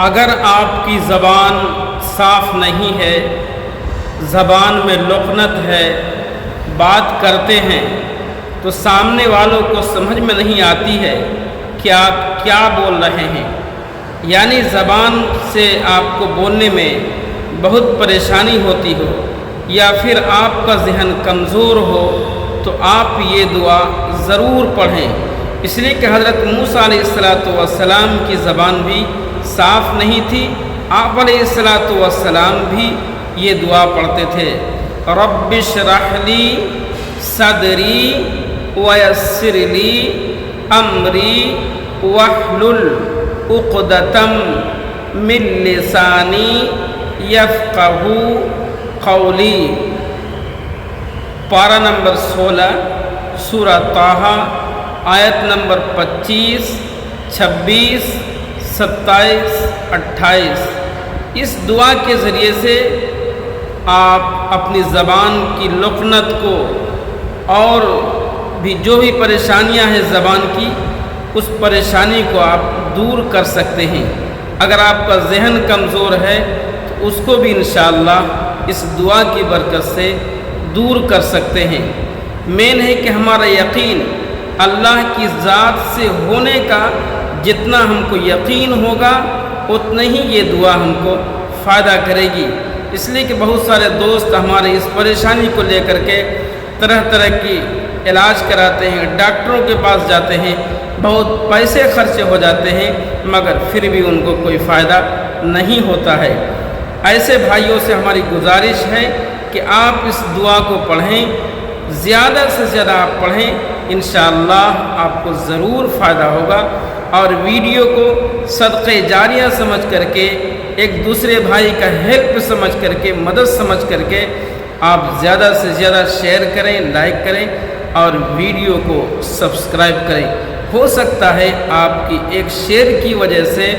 اگر آپ کی زبان صاف نہیں ہے، زبان میں لکنت ہے، بات کرتے ہیں تو سامنے والوں کو سمجھ میں نہیں آتی ہے کہ آپ کیا بول رہے ہیں، یعنی زبان سے آپ کو بولنے میں بہت پریشانی ہوتی ہو، یا پھر آپ کا ذہن کمزور ہو، تو آپ یہ دعا ضرور پڑھیں۔ اس لیے کہ حضرت موسیٰ علیہ السلام کی زبان بھی صاف نہیں تھی، آپ علیہ السلام بھی یہ دعا پڑھتے تھے، رب اشرح لی صدری ویسر لی امری واحلل عقدۃ من لسانی یفقہوا قولی۔ پارہ نمبر 16 سورہ طٰہٰ، آیت نمبر 25، 26، 27، 28۔ اس دعا کے ذریعے سے آپ اپنی زبان کی لکنت کو اور بھی جو بھی پریشانیاں ہیں زبان کی، اس پریشانی کو آپ دور کر سکتے ہیں۔ اگر آپ کا ذہن کمزور ہے تو اس کو بھی انشاءاللہ اس دعا کی برکت سے دور کر سکتے ہیں۔ مین ہے کہ ہمارا یقین اللہ کی ذات سے ہونے کا جتنا ہم کو یقین ہوگا اتنا ہی یہ دعا ہم کو فائدہ کرے گی۔ اس لیے کہ بہت سارے دوست ہمارے اس پریشانی کو لے کر کے طرح طرح کی علاج کراتے ہیں، ڈاکٹروں کے پاس جاتے ہیں، بہت پیسے خرچ ہو جاتے ہیں، مگر پھر بھی ان کو کوئی فائدہ نہیں ہوتا ہے۔ ایسے بھائیوں سے ہماری گزارش ہے کہ آپ اس دعا کو پڑھیں، زیادہ سے زیادہ آپ پڑھیں، انشاءاللہ آپ کو ضرور فائدہ ہوگا۔ اور ویڈیو کو صدقہ جاریہ سمجھ کر کے، ایک دوسرے بھائی کا ہیلپ سمجھ کر کے، مدد سمجھ کر کے آپ زیادہ سے زیادہ شیئر کریں، لائک کریں اور ویڈیو کو سبسکرائب کریں۔ ہو سکتا ہے آپ کی ایک شیئر کی وجہ سے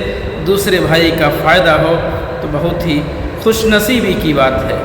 دوسرے بھائی کا فائدہ ہو، تو بہت ہی خوش نصیبی کی بات ہے۔